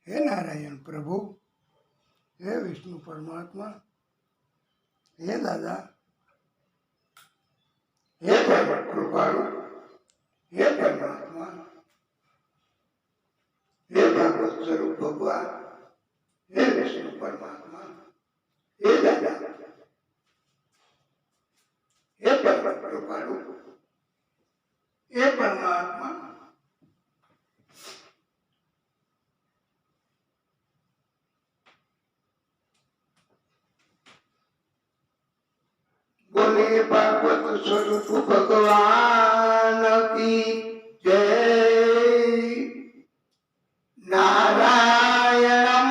हे नारायण प्रभु, हे विष्णु परमात्मा, हे दादा, हे परम कृपालु, हे परमात्मा, हे भगवत स्वरूप भगवान, हे विष्णु परमात्मा, हे दादा, हे परम कृपालु, हे परमात्मा, बोले भागवत स्वरूप भगवान की जय। नारायणं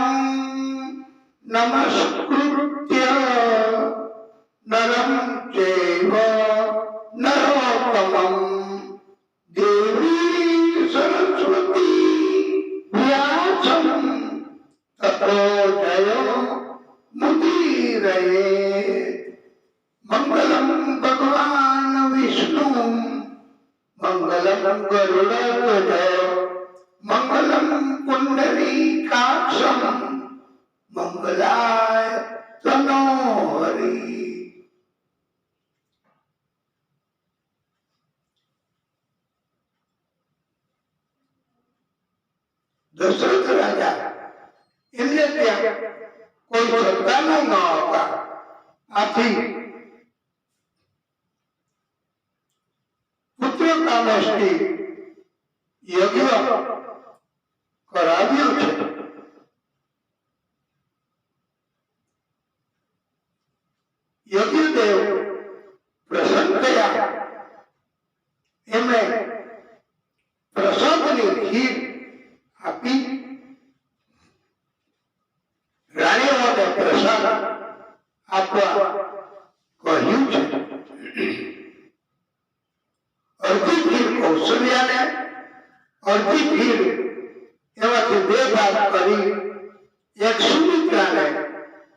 नमस्कृत्य नरं चैव नरोत्तमं देवी सरस्वती व्यासं ततो जयो मुदीरये। मंगलम भगवान विष्णु मंगलम गरुड़ध्वज मंगलम पुंडरीकाक्षं मंगलाय तनोहरि। दशरथ राजा એમને ત્યાં કોઈ સંતાનો ન હતા, આથી પુત્ર કામેષ્ટિ યજ્ઞ કરાવ્યો છે। યજ્ઞદેવ પ્રસન્ન થયા, એમણે પ્રસાદની ખીર આપી, રાણીઓને પ્રસાદ આપવા કહ્યું છે। અડધી ખીર કૌશલ્યાને, અડધી ખીર એમાંથી બે ભાગ કરી એક સુમિત્રાને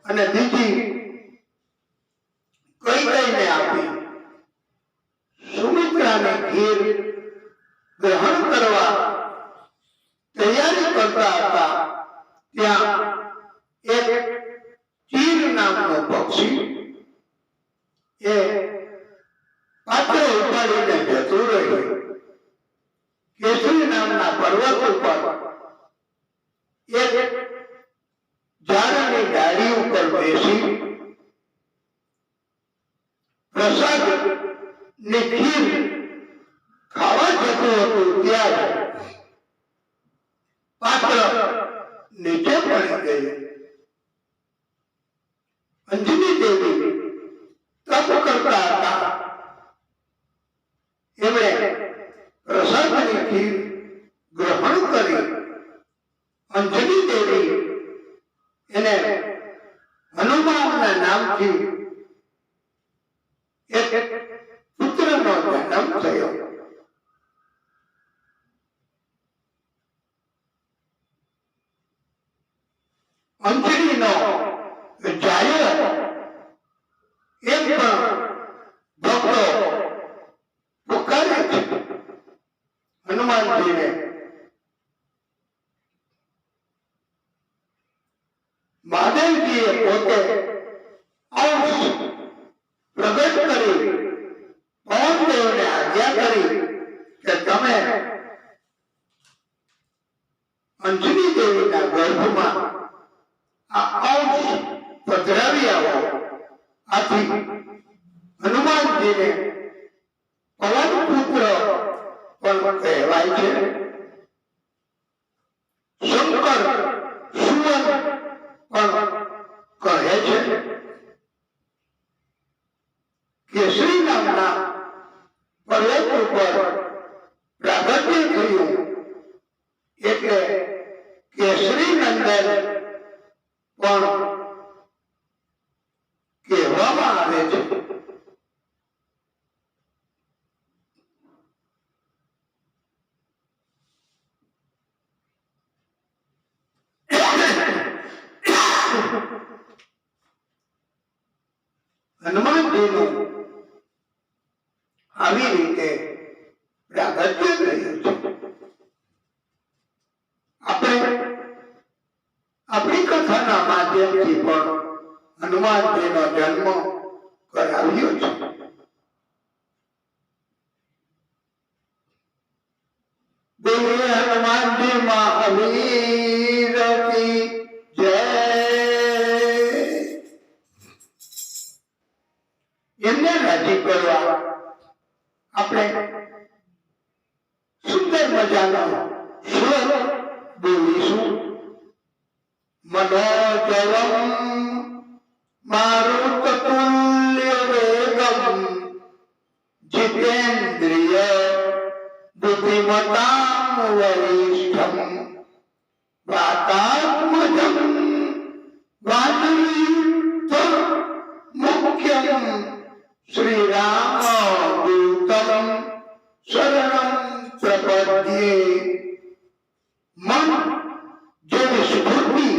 અને બીજી કૈકેયીને આપી। સુમિત્રાને ખીર ગ્રહણ કરવા તૈયારી કરતા હતા, ત્યાં એક ચીર નામનો પક્ષી એ પાત્ર ઉપાડીને જતું રહ્યું। કેસરી નામના પર્વત ઉપર એક ઝાડની ડાળી ઉપર બેસી પ્રસાદની ખીર ખાવા જતું હતું, ત્યારે પાત્ર નીચે પડી ગયું। અંજની દેવી તપ કરતા હતા, એમણે પ્રસાદની ખીર ગ્રહણ કરી। અંજની દેવી એને હનુમાનના નામથી એક પુત્રનો જન્મ થયો। અંજનીનો જાયો એમ પણ ભક્તો પુકારે છે હનુમાનજીને। મહાદેવજીએ પોતે અંશ પ્રગટ કરી પવનદેવને આજ્ઞા કરી કે તમે અંજની દેવીના ગર્ભમાં આ અંશ પધરાવી આવો। આથી હનુમાનજીને પવન પુત્ર પણ કહેવાય છે। શંકર સુવન પણ કહે છે। કેસરી નામના પર્વત ઉપર પ્રાગટ્ય થયું, એટલે કેસરી નંદન પણ કહેવામાં આવે છે। હનુમાનજીનું આવી રીતે પ્રાગટ્ય થયું છે। આપણે કથાના માધ્યમથી પણ હનુમાનજીનો જન્મ કરાવ્યો છે. બોલે હનુમાનજી મહાવીર કી જય. એમને રાજી કરવા આપણે સુંદર મજાનો સ્વર બોલીશું. મનોજવમ મારુતતુલ્ય વેગમ જીતેન્દ્રિય બુદ્ધિમતામ વરિષ્ઠમ વાતાત્મજમ વાનરયુક્ત મુખ્યમ શ્રી રામ દૂતમ શરણમ પ્રપદ્યે. મન જેવી સ્ફૂર્તિ,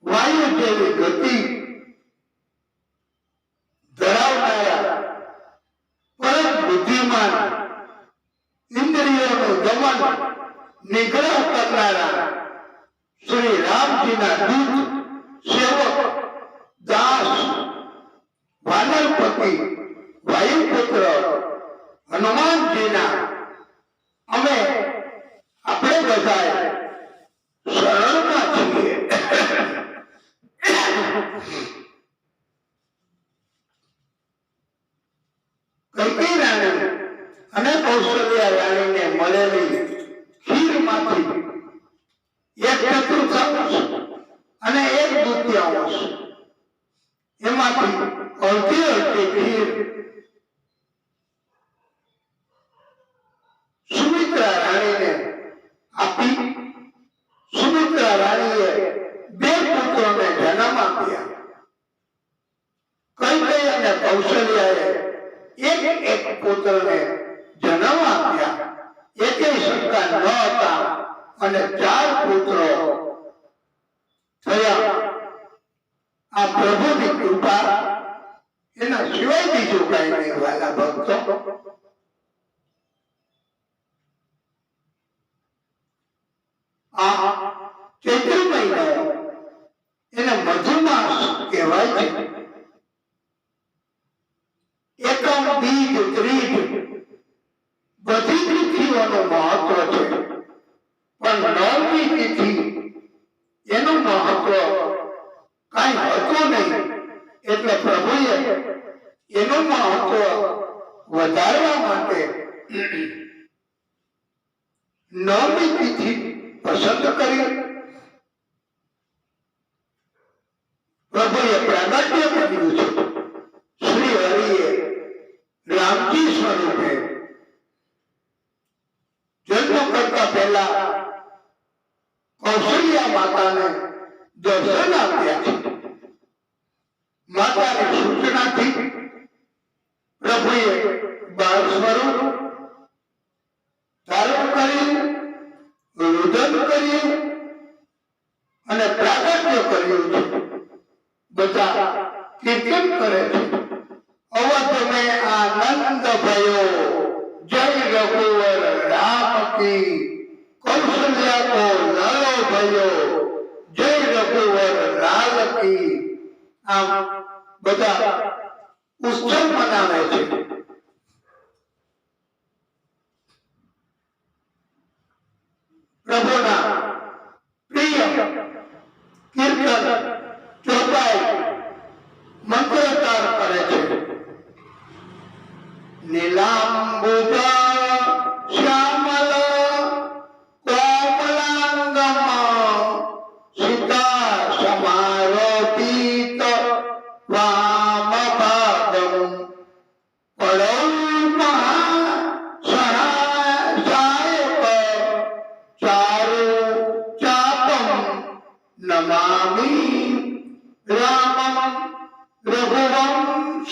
વાયુ જેવી ગતિ ધરાવનારા પરમ બુદ્ધિમાન, ઇન્દ્રિયોનું દમન નિગ્રહ કરનારા શ્રી રામજીના દૂત, સેવક, દાસ, વાનરપતિ, વાયુપુત્ર હનુમાનજીના અમે આપણે બધા શરણમાં છીએ. કૈકેયી રાણી અને કૌશલ્યા રાણીને મળેલી ખીરમાંથી એક ચતુર્થાંશ અને એક દૂતીયાંશ એમાંથી અડધી અડધી ખીર સુમિત્રા રાણીને આપી. સુમિત્રા રાણીએ બે પુત્રોને જન્મ આપ્યા. કૈકેયી અને કૌશલ્યાએ એક એક પુત્રને જન્મ આપ્યા. એકેય સંતાન ન હતા અને 4 પુત્રો થયા. આ પ્રભુની કૃપા, એના સિવાય બીજું કઈ નહીં વાલા ભક્તો. આ ચૈત્ર મહિનો એને મધુમાસ કહેવાય છે. એકમ, બીજ, ત્રીજ બધી તિથિઓનું મહત્વ છે, પણ 9મી તિથિ એનું મહત્વ કઈ હતું નહીં. એટલે પ્રભુએ એનું મહત્વ વધારવા માટે 9મી તિથિ પસંદ કરી. પ્રભુએ પ્રાગટ્ય કર્યું છે. શ્રી હરિએ રામજી સ્વરૂપે જન્મ કરતા પહેલા કૌશલ્યા માતાને દર્શન આપ્યા છે. માતાની સૂચનાથી પ્રભુએ બાળ સ્વરૂપ ધારણ કર્યું, રુદન કર્યું અને પ્રાગટ્ય કર્યું છે. બધા કીર્તન કરે છે. અવધ में आनंद भयो, जय रघुवर राम की, कौशल्या को लालो भयो, जय रघुवर लाल की. આમ બધા ઉત્સવ મનાવે છે. પ્રભુના પ્રિય કીર્તન, ચોપાઈ, મંત્રોચ્ચાર કરે છે. નીલાંબુજ શ્યામલ કોમલાંગમ સીતા સમારોપિત વામ ભાગમ પડૌ મહા સહાયક ચારુ ચાપમ નમામિ રામમ રઘુવંશનાથમ.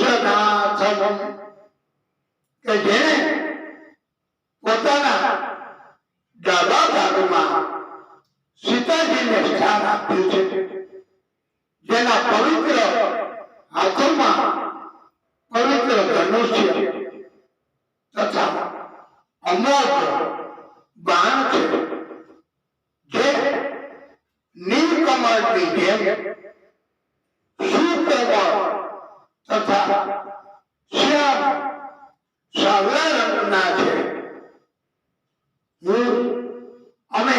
કે જેણે પોતાના ડાબા ભાગમાં સીતાજીને સ્થાન આપ્યું છે, જેના પવિત્ર હાથોમાં પવિત્ર ધનુષ્ય તથા અમોઘ બાણ છે, જે નીલકંઠ કમળની જેમ સુકોમળ તથા શ્યામ સાવલા રંગના છે. અમે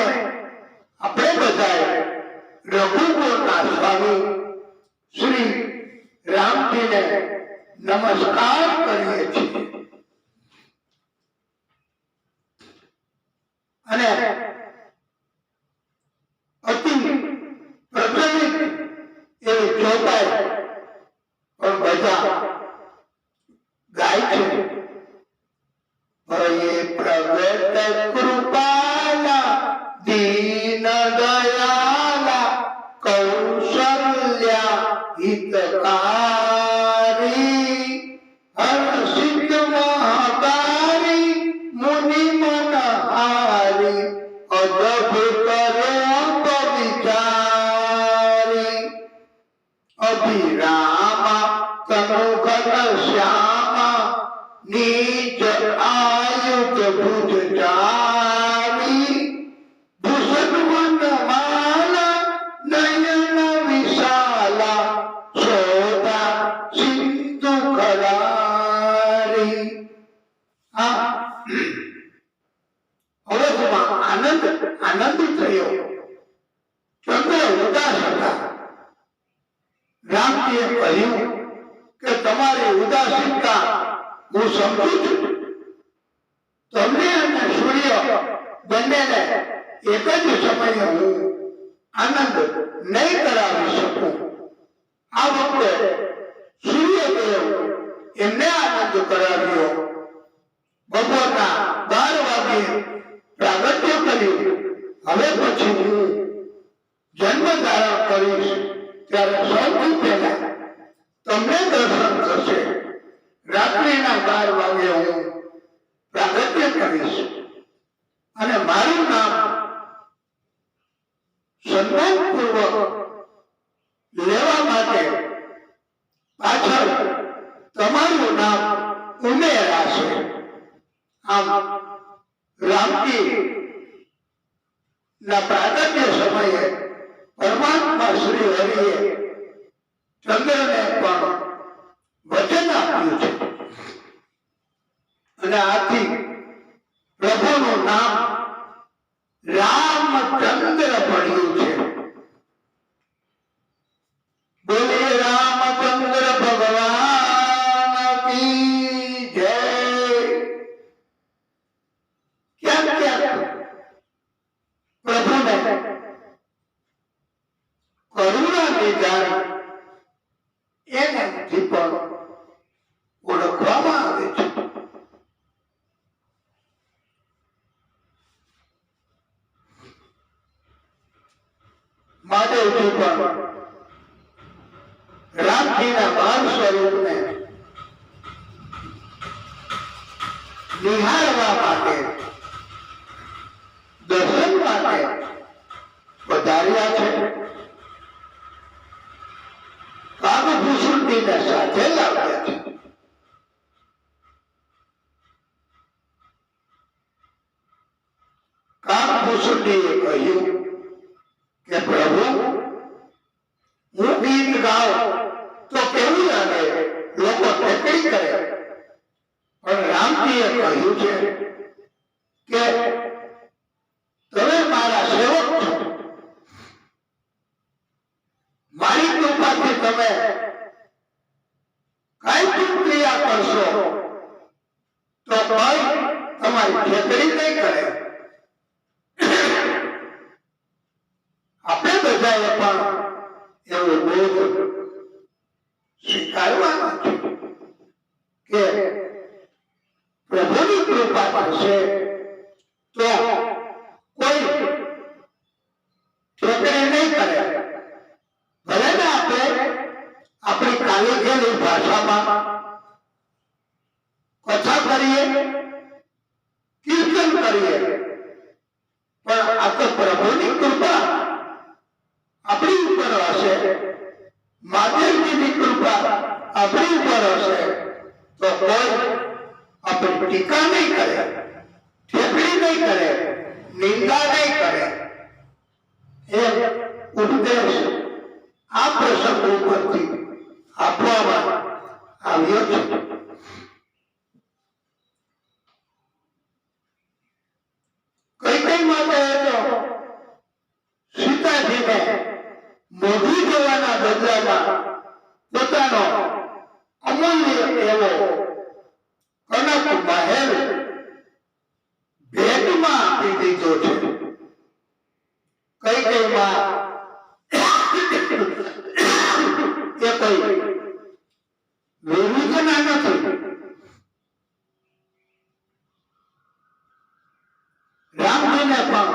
આપણે બધા રઘુકુળના સ્વામી શ્રી રામજીને નમસ્કાર કરીએ છીએ અને અતિ પ્રચલિત એવી ચોપાઈ પણ બધા ગાય છે. હરે પ્રગટ કૃપાલા દીન દયાલા કૌશલ્યા હિતકારી હર્ષિત મહાકારી મુનિ મનહારી અદભુત રૂપ વિચારી અભિરામા તનુ ઘન શ્યામા નીચ આયુધ ભુજ ચારી ભૂષણ વનમાલા નયન વિશાલા શોભા સિંધુ કરારી. હવે આનંદિત થયો. ચંદ્ર ઉદાસ હતા. રામજીએ કહ્યું કે તમારી ઉદાસીનતા હું સમજુ છું. તમને અને સૂર્ય બંનેને એક જ સમયે હું આનંદ નહીં કરાવી શકું. આ વખતે સૂર્યદેવ એમને આનંદ કરાવ્યો. બપોરના 12 વાગે પ્રાગટ્ય કર્યું. હવે પછી હું જન્મ ધારણ કરીશ ત્યારે સૌથી પહેલા તમને દર્શન થશે. રાત્રિના 12 વાગે હું પ્રાગટ્ય કરીશ અને મારું નામ સન્માનપૂર્વક લેવા માટે પાછળ તમારું નામ ઉમેરાશે. આમ રામજી ના પ્રાગટ્ય સમયે પરમાત્મા શ્રી હરિએ ચંદ્રને પણ વચન આપ્યું છે અને આથી પ્રભુનું નામ રામચંદ્ર પડ્યું છે. બોલીએ રામચંદ્ર ભગવાન કી જય. ક્યાંક પ્રભુને કરુણા નિધાન એનાથી પણ ઓળખવામાં આવે છે. મહાદેવજી પણ રામજીના બાળ સ્વરૂપને નિહાળવા માટે દર્શન માટે પધાર્યા છે. કાગભૂષણજીને સાથે લાવ્યા છે. કાગભૂષણજીએ કહ્યું કે પ્રભુ હું ગીત ગાઉં તો કેવું લાગે, લોકો ટેકડી કરે. પણ રામજીએ કહ્યું છે કે તમે મારા સેવક છો. મારી કૃપાથી તમે કઈ પણ ક્રિયા કરશો તો કોઈ તમારી ઠેકડી નહીં કરે. આપણે બધાએ પણ એવો બોધ સ્વીકારવાનો છે કે પ્રભુની કૃપા થશે તો કોઈ ઠેકડી નહીં કરે. ભલે ને આપણે આપણી કાલી ગયેલી ભાષામાં કથા કરીએ, કીર્તન કરીએ, પણ આ તો પ્રભુની કૃપા આપણી ઉપર હશે, મહાદેવજીની કૃપા આપણી ઉપર હશે તો કોઈ આપણી ટીકા નહીં કરે, ઠેકડી નહીં કરે, નિંદા નહીં કરે. એ ઉપદેશ આ પ્રસંગ ઉપરથી આપવામાં આવ્યો છે. કઈ માતાએ તો સીતાજીને મોઢું જોવાના બદલામાં પોતાનો અમૂલ્ય એવો કનક મહેલ ભેટમાં આપી દીધો છે. કઈ માં એ કોઈ વિરુદ્ધના નથી. રામજીને પણ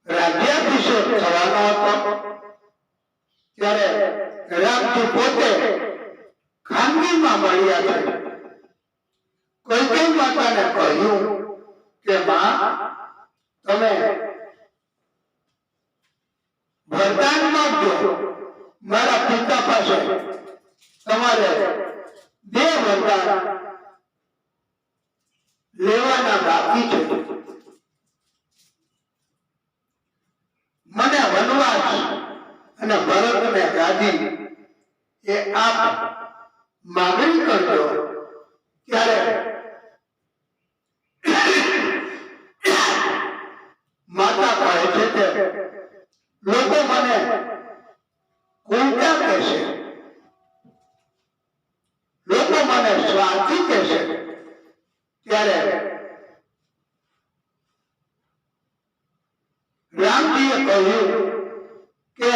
રાજ્યાભિષેક થવાનો હતો ત્યારે રામજી પોતે ખાનગીમાં મળ્યા છે. કઈ માતાને કહ્યું કે માં તમે વરદાન માંગજો, મારા પિતા પાસે તમારે 2 વરદાન લેવાના બાકી છે. મને વનવાસ અને ભરતને ગાદી એ આપ માગણી કરજો. ત્યારે માતા કહે છે કે લોકો મને ઉલટા કહેશે, લોકો મને સ્વાર્થી કહેશે. ત્યારે રામજીએ કહ્યું કે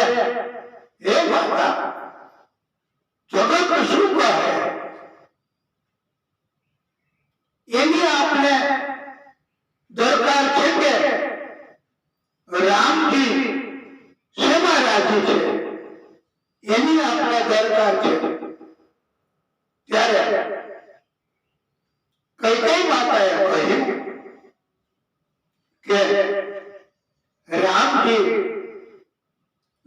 હે માતા, જગત શું કહે એની આપને દરકાર છે કે રામજી શેમાં રાજી છે એની આપને દરકાર છે. ત્યારે કઈ માતાએ કહ્યું કે રામજી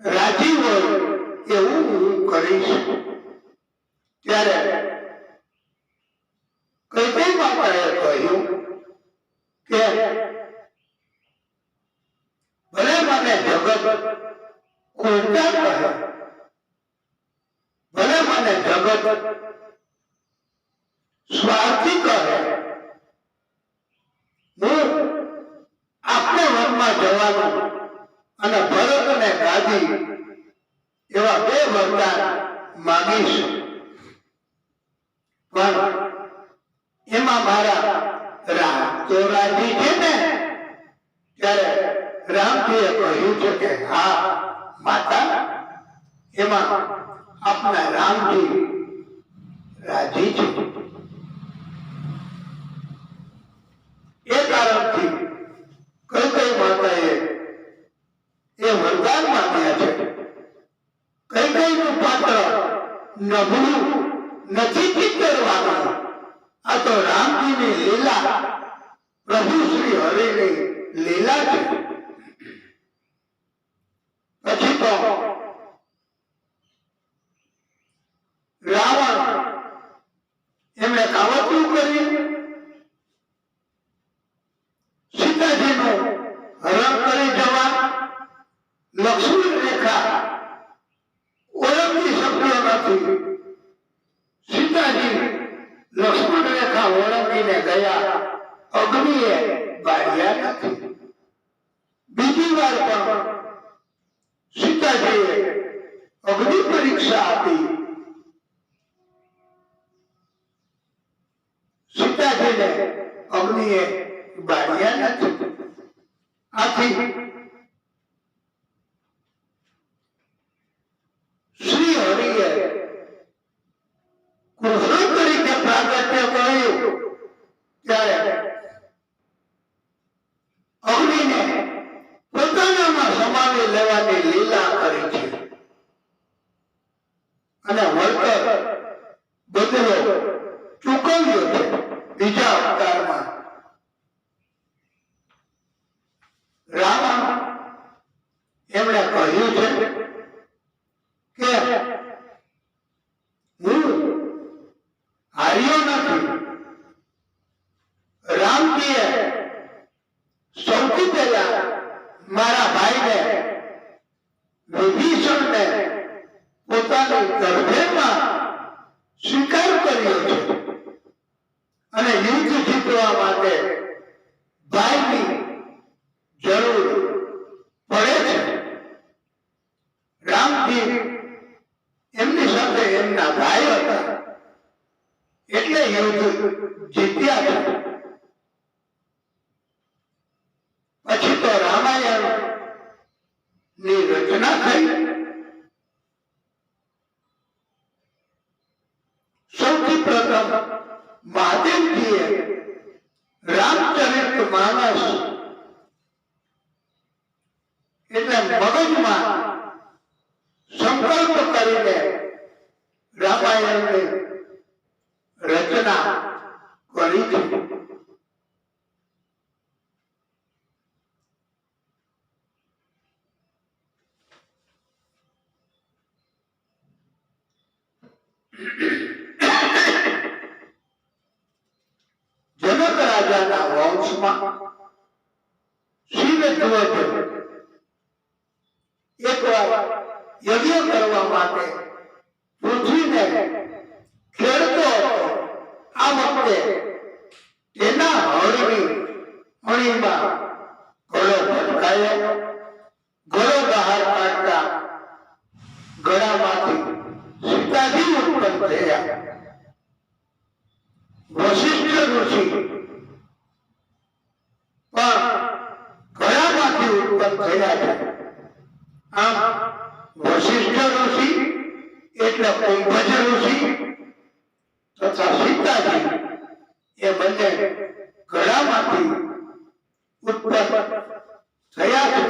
રાજી હોય એવું હું કરીશ. ત્યારે કઈ માતાએ કહ્યું કે ભલે મને જગત ઉલટા કહે, ભલે મને જગત સ્વાર્થી કહે, હું આપણે વનમાં જવાનું અને ભરતને ગાદી એવા 2 વરદાન માંગીશ. પણ એમાં મારા રામ તો રાજી છે ને? ત્યારે રામજીએ કહ્યું છે કે હા માતા, એમાં આપના રામજી રાજી છે. એ કારણથી કઈ માતાએ એ વરદાન માંગ્યા છે. કઈ નું પાત્ર નબળું નથી ચિતરવાનું. આ તો રામજીની લીલા, પ્રભુ શ્રી હરિની લીલા છે. પછી તો રાવણ એમણે કાવતરું કરી સીતાજીનું હરણ કરી જવા લક્ષ્મણ રેખા ઓળંગી શક્યો નથી. સીતાજી લક્ષ્મણ રેખા ઓળંગીને ગયા, અગ્નિએ બાળ્યા નથી. બીજી વાર પણ સીતાજીએ અગ્નિ પરીક્ષા આપી, સીતાજીને અગ્નિએ બાળ્યા નથી. આથી શ્રી હરિએ કૃષ્ણ તરીકે પ્રાગટ્ય કર્યું ત્યારે અગ્નિને પોતાનામાં સમાવી લેવાની લીલા કરી છે. અને વળતર બદલો ચૂકવ્યો છે બીજા અવતારમાં. રાવણ એમણે કહ્યું છે કે હું હાર્યો નથી. રામજીએ સૌથી પહેલા મારા ભાઈને વિભીષણને પોતાની ગર્ભેમાં સ્વીકાર કર્યો છે અને યુદ્ધ જીતવા માટે ભાઈની જરૂર પડે છે. રામજી એમની સાથે એમના ભાઈ હતા એટલે યુદ્ધ જીત્યા છે. પછી તો રામાયણ ની રચના થઈ. સૌથી પ્રથમ મહાદેવજીએ રામચરિત માનસ એટલે મગજમાં સંકલ્પ કરીને રામાયણની રચના કરી છે. જનક રાજાના વંશમાં શિવધ્વજ એકવાર યજ્ઞ કરવા માટે પૃથ્વીને ખેડતો હતો. આ વખતે તેના હળની અણીમાં ઘડો ભટકાયો. ઘડો બહાર કાઢતા ગળામાંથી સીતાજી ઉત્પન્ન થયા. વશિષ્ઠ ઋષિ પણ ગળામાંથી ઉત્પન્ન થયા છે. આમ વશિષ્ઠ ઋષિ એટલે કુંભજ ઋષિ તથા સીતાજી એ બંને ગળામાંથી ઉત્પન્ન થયા છે.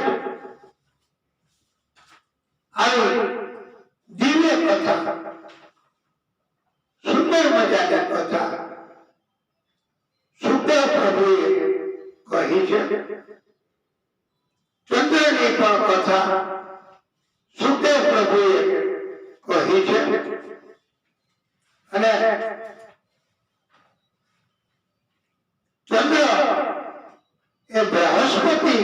આવી દિવ્ય કથા, સુંદર મજાની કથા સુખદેવ પ્રભુએ કહી છે. ચંદ્રની પણ કથા સુખદેવ પ્રભુએ કહી છે. અને ચંદ્ર એ બૃહસ્પતિ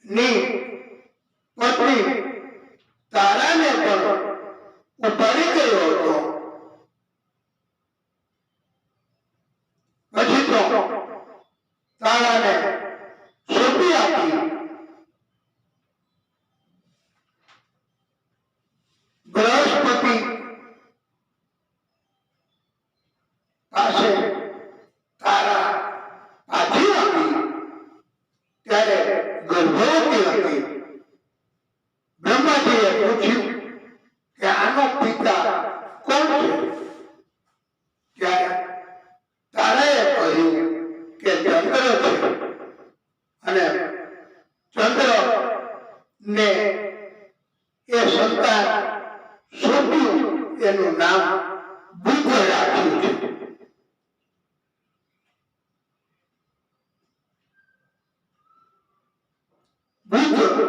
ની પત્ની તારાને પણ ઉપાડી ગયો હતો. પછી તો તારાને સોંપી આપી. બૃહસ્પતિ પાસે તારા પાછી આપી ત્યારે ગર્ભવતી હતી. બ્રહ્માજીએ પૂછ્યું કે આનો પિતા કોણ છે? ત્યારે તારાએ કહ્યું કે ચંદ્ર છે. અને ચંદ્ર ને એ સંતાન સોંપ્યું. એનું નામ બુધ રાખ્યું છે. બુધ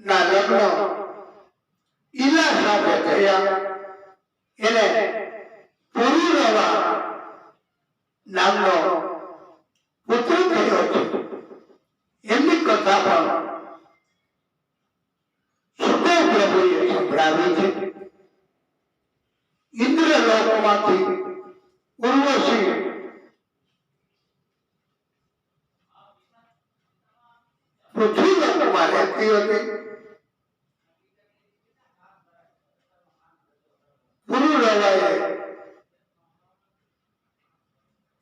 ના લગ્ન ઈલા સાથે થયા. એને પુરુરવા નામનો પુત્ર થયો છે. એમની કથા પણ સુખદેવ પ્રભુએ સંભળાવી છે. ઇન્દ્રલોકમાંથી ઉર્વશી પૃથ્વીલોકમાં રહેતી હતી. પુરુરવાએ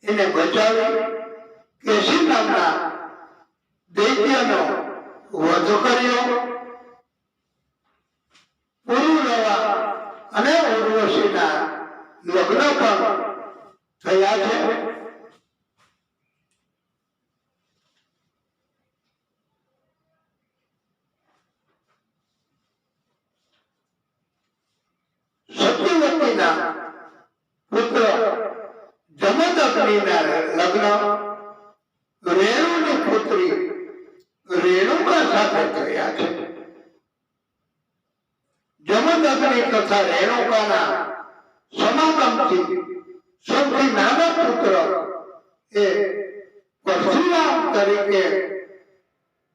એને બચાવી કેશી નામના દૈત્યનો વધ કર્યો. પુરુરવા અને ઉર્વશીના લગ્ન પણ થયા છે. સત્યવતીના પુત્ર જમદગ્નિના લગ્ન રેણુની પુત્રી રેણુકા સાથે થયા છે. જમદગ્નિ તથા રેણુકાના સમાગમથી સૌથી નાનો પુત્ર એ પરશુરામ તરીકે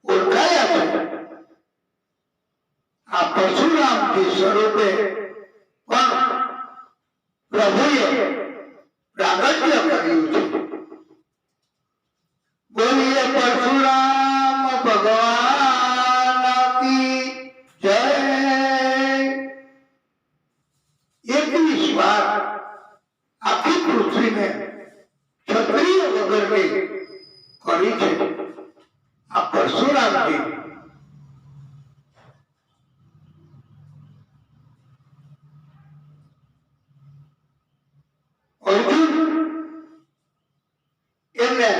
ઓળખાયા છે. પરશુરામજી સ્વરૂપે પણ પ્રભુએ પ્રાગટ્ય કર્યું છે. બોલીએ પરશુરામ ભગવાન કી જય. 21 વાર આખી પૃથ્વીને ક્ષત્રિય વગરની કરી છે આ પરશુરામજી. અર્જુન એમને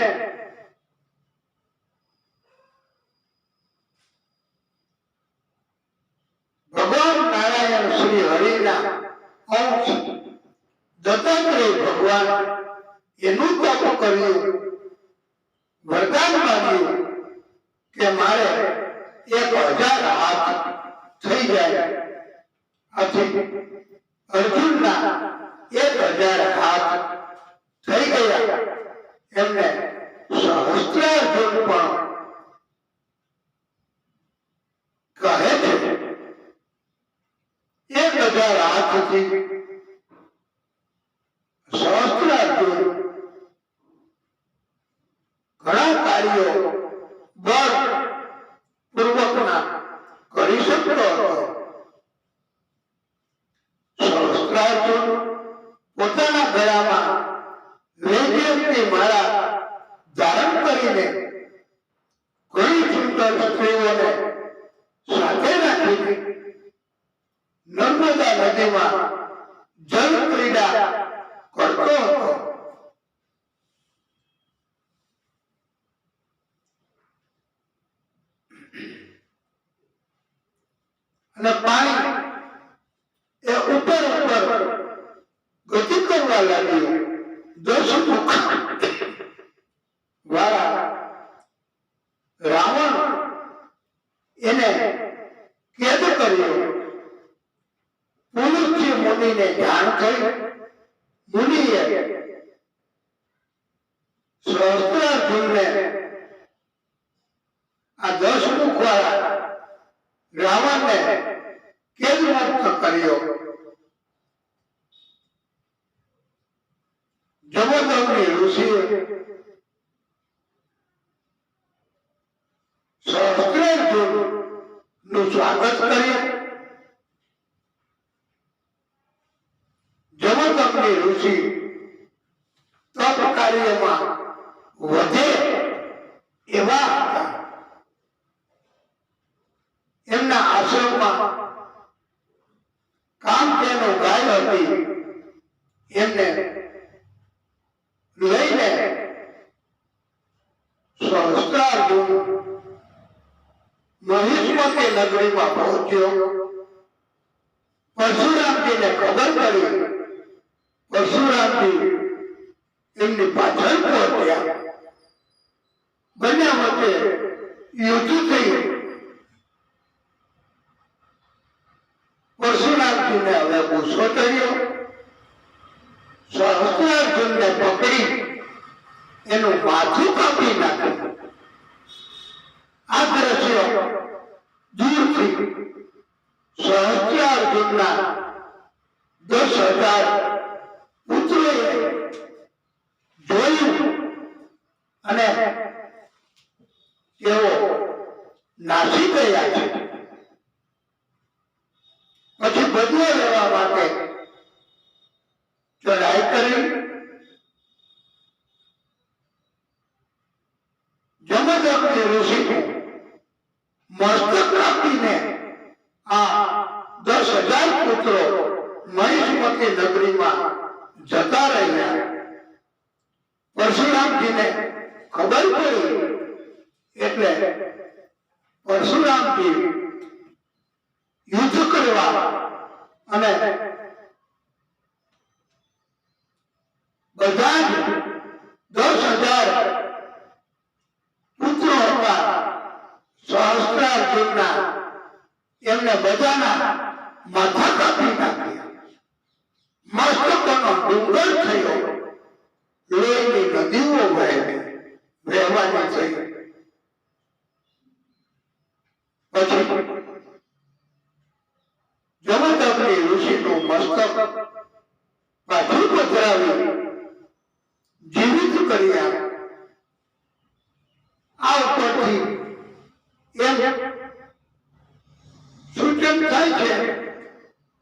ભગવાન નારાયણ શ્રી હરિના અંશ દત્તાત્રેય ભગવાન એનું તપ કર્યું, વરદાન માંગ્યું કે મારે 1000 હાથ થઈ જાય. આથી અર્જુનના 1000 હાથ થઈ ગયા. એમને સહસ્ત્રાર્જુન પણ કહે છે. 1000 હાથથી સહસ્ત્રાર્જુન ઘણા કાર્યો બળ પૂર્વકના કરી શકતો હતો. સહસ્ત્રાર્જુન પોતાના ગળામાં વૈજયંતી માળા ધારણ કરીને ઘણી સુંદર સ્ત્રીઓને સાથે રાખીને નર્મદા નદીમાં જલ ક્રીડા કરતો હતો. અને પાણી એ ઉપર ઉપર ગતિ કરવા લાગ્યું. 10 મુખ વાળા રાવણ એને કેદ કર્યો. પુલસ્ત્ય મુનિને જાણ થઈ. મુનિએ સહસ્ત્રાર્જુનને આ 10 મુખ વાળા રાવણને કેદ મુક્ત કર્યો. જમદગ્નિ ઋષિએ સહસ્ત્રાર્જુનનું સ્વાગત કર્યું. જમદગ્નિ ઋષિ તપ કાર્યમાં વધે એવા હતા. એમના આશ્રમમાં કામધેનુ ગાય હતી. એમને લઈને સહસ્ત્રાર્જુન મહિષ્મતી નગરીમાં પહોંચ્યો. પરશુરામજીને ખબર પડી. પરશુરામજી એમની પાછળ પહોંચ્યા. બંને વચ્ચે યુદ્ધ થયું. પરશુરામજીને હવે ગુસ્સો ચડ્યો. સહસ્ત્રાર્જુનને પકડી એનું માથું કાપી નાખ્યું. આ દ્રશ્ય દૂરથી સહસ્ત્રાર્જુનના 10,000 પુત્રોએ જોયું અને તેઓ નાસી ગયા છે. પછી બદલો લેવા માટે ચઢાઈ કરી. જમદગ્નિ ઋષિનું મસ્તક કાપીને આ 10,000 પુત્રો મહિષ્મતી નગરીમાં જતા રહ્યા. પરશુરામજીને ખબર પડી એટલે પરશુરામજી યુદ્ધ કરવા અને બધા જ 10,000 પુત્રો હતા સહસ્ત્રાર્જુનના. એમને બધાના માથા કાપી નાખ્યા. મસ્તકોનો ડુંગર થયો. લોહીની નદીઓ વહેવાની થઈ. પછી સૂચન થાય છે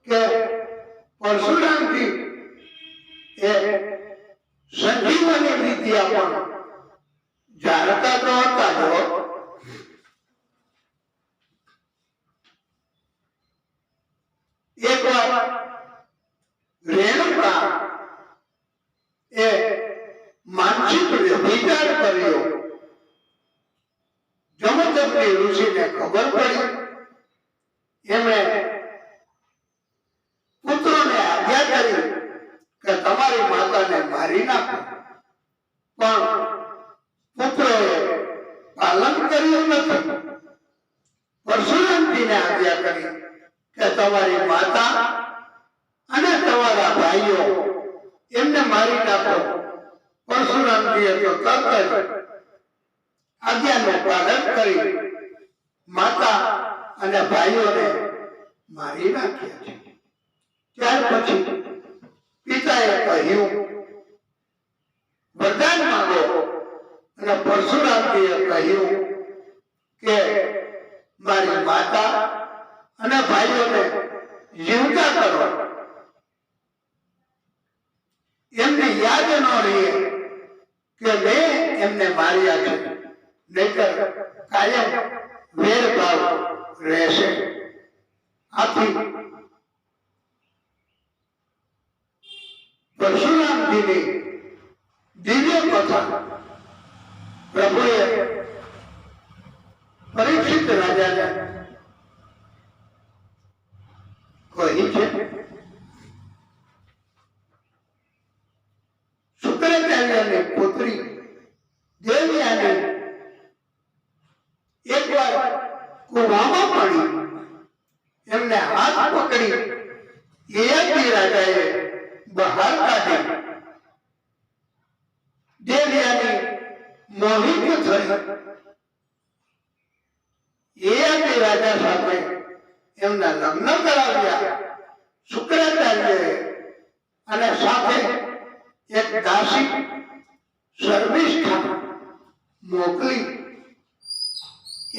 કે પરશુરામજી એ સંજીવની વિદ્યા પણ જાણતા તો હતા જો એક વાર રેણુકા એ માનસિક વ્યભિચાર કર્યો. જમદગ્નિ ઋષિને ખબર પડી. એમણે પુત્રોને આજ્ઞા કરી કે તમારી માતાને મારી નાખો, પણ પુત્રોએ પાલન કર્યું નથી. પરશુરામજીને આજ્ઞા કરી કે તમારી માતા અને તમારા ભાઈઓ એમને મારી નાખો. પરશુરામજીએ તો તરત જ આજ્ઞાનું પાલન કરી માતા અને ભાઈઓને મારી નાખ્યા છે. ત્યાર પછી પિતાએ કહ્યું વરદાન માંગો, અને પરશુરામજીએ કહ્યું કે મારી માતા અને ભાઈઓને જીવતા કરો. એમને યાદ ન રહે કે મેં એમને માર્યા છે, નહીતર કાયમ વેરભાવ રહેશે. આથી પરશુરામજીની દિવ્ય કથા પ્રભુએ પરીક્ષિત રાજાને કહી છે. શુક્રાચાર્યની પુત્રી દેવયાની એકવાર કુવામાં પડી. એમને હાથ પકડી યયાતિ રાજાએ બહાર કાઢી. દેવયાની મોહિત થઈ યયાતિ રાજા સાથે એમના લગ્ન કરાવ્યા શુક્રાચાર્યએ, અને સાથે એક દાસી શર્મિષ્ઠા મોકલી.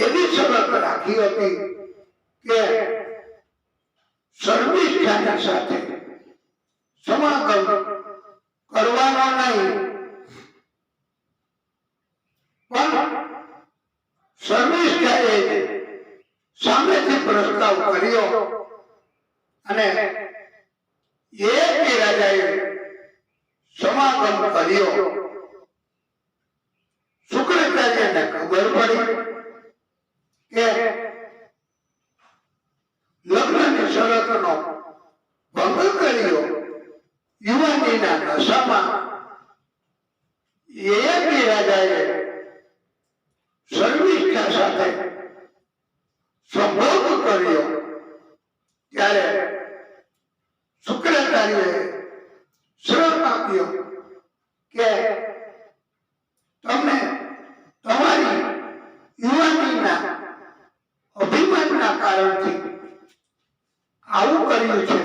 એવી શરત રાખી હતી કે શર્મિષ્ઠાની સાથે સમાગમ કરવાનો નહીં, પણ શર્મિષ્ઠાએ સામેથી પ્રસ્તાવ કર્યો અને યયાતિ રાજાએ સમાગમ કર્યો. શુક્રાચાર્યને ખબર પડી કે લગ્નની શરતનો ભંગ કર્યો. યુવાનીના નશામાં યયાતિ રાજાએ શર્મિષ્ઠા સાથે સંભોગ કર્યો. ત્યારે શુક્રાચાર્યએ શ્રાપ આપ્યો કે તમને તમારી યુવાનીના અભિમાનના કારણથી આવું કર્યું છે,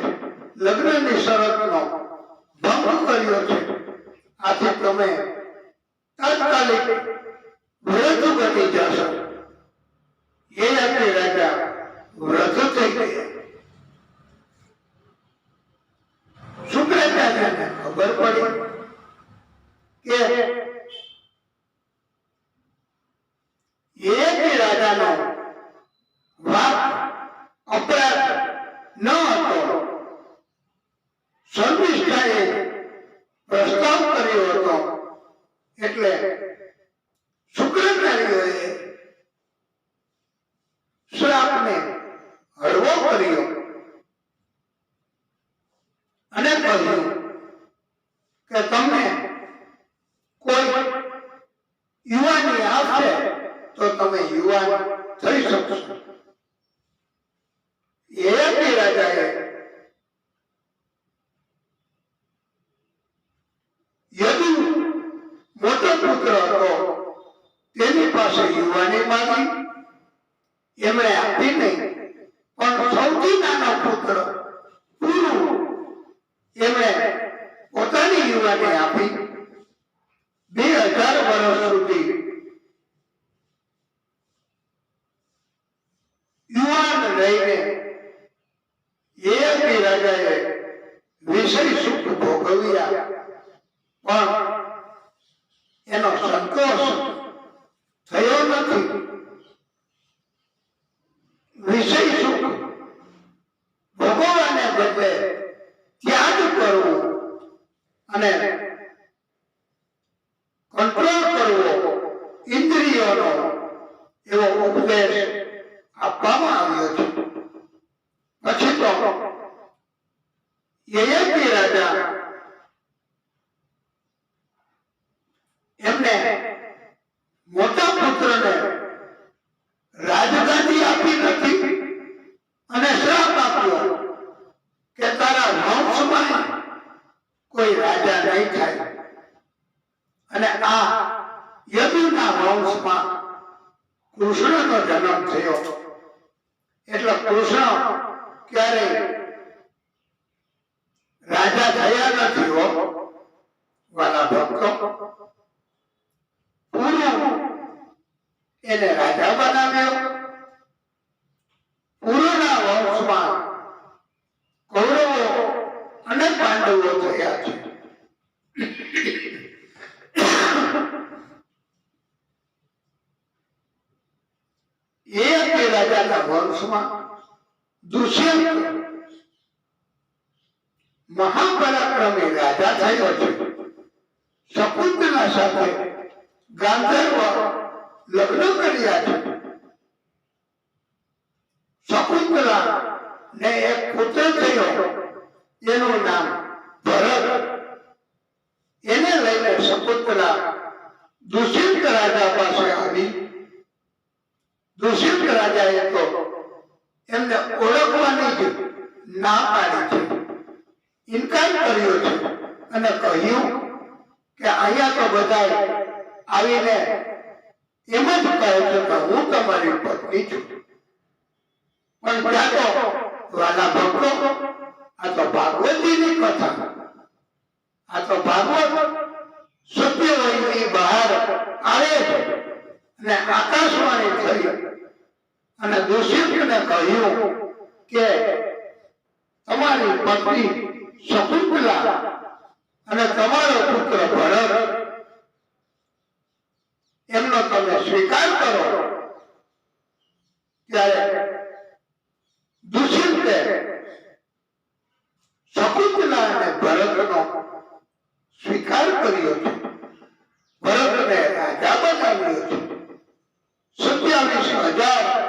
લગ્નની શરતનો ભંગ કર્યો છે. આથી તમે તાત્કાલિક વ્રત બની જશો. યયાતિ રાજા વ્રત થઈ ગયા. શુક્રાચાર્યને ખબર પડી કે યયાતિ રાજાનો વાક અપરાધ ન હતો. શર્મિષ્ઠાએ પ્રસ્તાવ કર્યો હતો, એટલે શુક્રાચાર્યએ શ્રાપને હળવો કર્યો અને કહ્યું કે તમને કોઈ યુવાની આપશે તો તમે યુવાન થઈ શકશો. યયાતિ રાજાએ યદુ મોટો પુત્ર હતો તેની પાસે યુવાની માંગી. એમણે આપી નહીં, પણ સૌથી નાનો પુત્ર પુરુ એમણે પોતાની યુવાની આપી. 2000 વર્ષ સુધી રહીને યયાતિ રાજાએ વિષય સુખ ભોગવ્યા, પણ એનો સંતોષ થયો નથી. વિષય સુખ ભોગવવાને બદલે ત્યાગ કરવો અને કંટ્રોલ કરવો ઇન્દ્રિયોનો એવો ઉપદેશ આપવામાં આવ્યો છે. પછી તો યયાતિ રાજા એમને મોટા પુત્રને રાજગાદી આપી નથી અને શ્રાપ આપ્યો કે તારા વંશમાં કોઈ રાજા નહીં થાય. અને આ યદુના વંશમાં કૃષ્ણનો જન્મ થયો. એટલે કૃષ્ણ ક્યારેય રાજા થયા નથી હો વાલા ભક્તો. પૂરું એને રાજા બનાવ્યો. પૂર્વના વંશમાં કૌરવો અને પાંડવો થયા છે. એ રાજાના વંશમાં દુષ્યંત મહાપરાક્રમી રાજા થયો છે. શકુંતલા સાથે ગાંધર્વ લગ્ન કર્યા છે. શકુંતલા ને એક પુત્ર થયો, એનું નામ ભરત. એને લઈને શકુંતલા દુષ્યંત રાજા પાસે આવી. દુષ્યંત રાજાએ તો એમને ઓળખવાની જ ના પાડી છે, ઇનકાર કર્યો છે અને કહ્યું કે અહીંયા તો બધા આવીને એમ જ કહે છે કે હું તમારી પત્ની છું. પણ ત્યાં તો વાલા ભક્તો, આ તો ભાગવતીની કથા, આ તો ભાગવત સત્ય વયની બહાર આવે છે. અને આકાશવાણી થઈ અને દુષ્યંતને કહ્યું કે તમારી પત્ની શકુંતલા અને તમારો પુત્ર ભરત એમનો તમે સ્વીકાર કરો. ત્યારે દુષ્યંતે શકુંતલા અને ભરતનો સ્વીકાર કર્યો છે. ભરતને રાજા બનાવ્યો છે. 27,000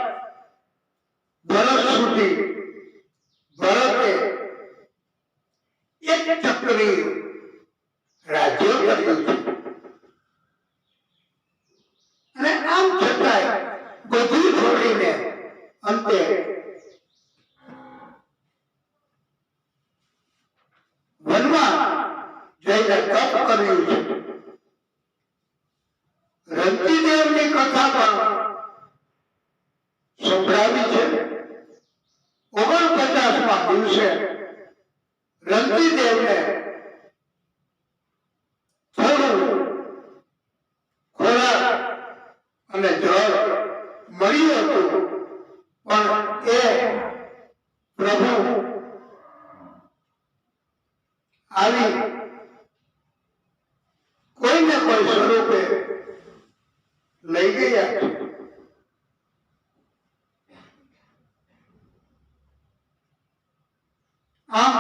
વર્ષ સુધી ભરતે એક ચક્રી રાજ્ય કર્યું છે. અને આમ છતાંય બધું છોડીને અંતે વનમાં જઈને તપ કર્યું છે. રંતીદેવની કથા પણ સંભળાવી છે. 49મા દિવસે રંતીદેવને થોડું ખોરાક અને જળ મળ્યું હતું, પણ એ પ્રભુ આવી કોઈને કોઈ સ્વરૂપે લઈ ગયા છે. આમ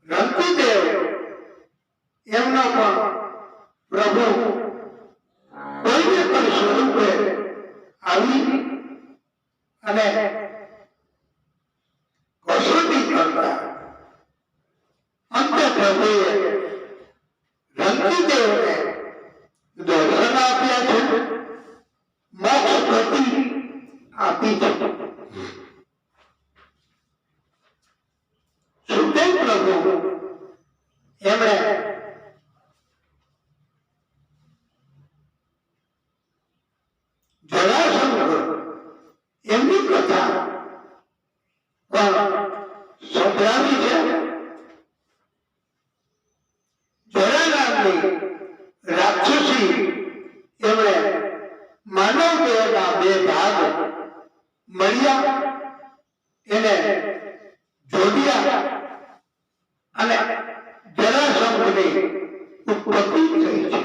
રંતીદેવ એમનો પણ પ્રભુ કોઈને કોઈ સ્વરૂપે આવી અને કસોટી કરતા અંતે પ્રભુએ રંતીદેવને દર્શન આપ્યા છે, મોક્ષ ગતિ આપી છે. સુખદેવ પ્રભુ એમણે જરાસંઘ એમની કથા મળ્યા, એને જોડ્યા અને જરાસંઘની ઉત્પત્તિ થઈ છે.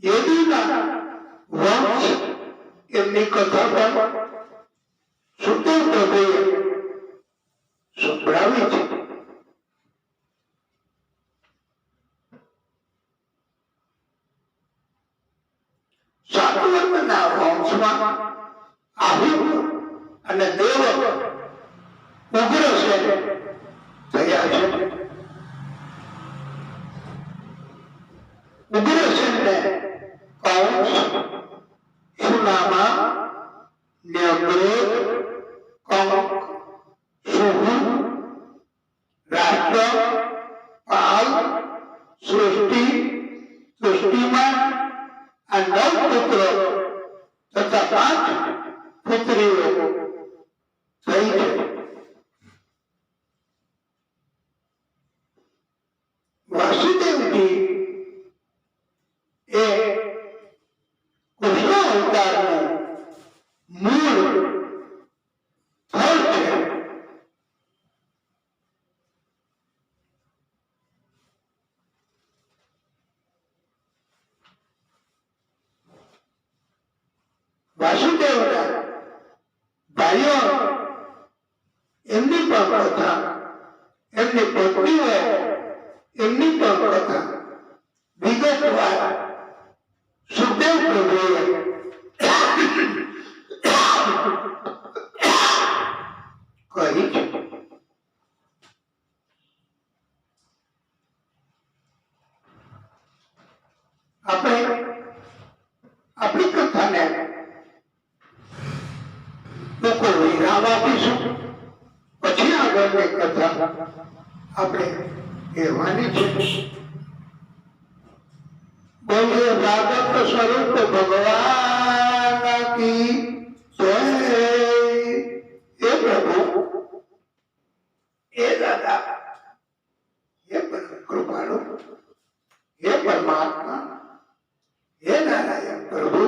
યદુના વંશ એમની કથા પણ સુખદેવ પ્રભુએ સંભળાવી છે. સાતવર્ણના વંશમાં આહુર અને દેવ ઉગ્રસેન થયા છે. ઉગ્રસેનને કંસ, સુનામા, ન્યગ્રોધ, કંક, સુહુ, રાષ્ટ્ર, પાલ, સૃષ્ટિમાં આ 9 પુત્રો તથા 5 પુત્રીઓ થઈ છે. વાસુદેવજી એ કૃષ્ણ અવતારનું મૂળ ફળ છે. વાસુદેવના ભાઈઓ એમની પણ કથા, એમની પત્નીઓ એમની પણ કથા વિગતવાર સુખદેવ પ્રભુએ કહી છે. આપણે આપણી કથાને લોકો વિરામ આપીશું, પછી આગળની કથા આપણે કહેવાની છે. બોલીએ ભાગવત સ્વરૂપ ભગવાન કી જય. એ પ્રભુ, એ દાદા, હે પરમ કૃપાળુ, હે પરમાત્મા, હે નારાયણ પ્રભુ,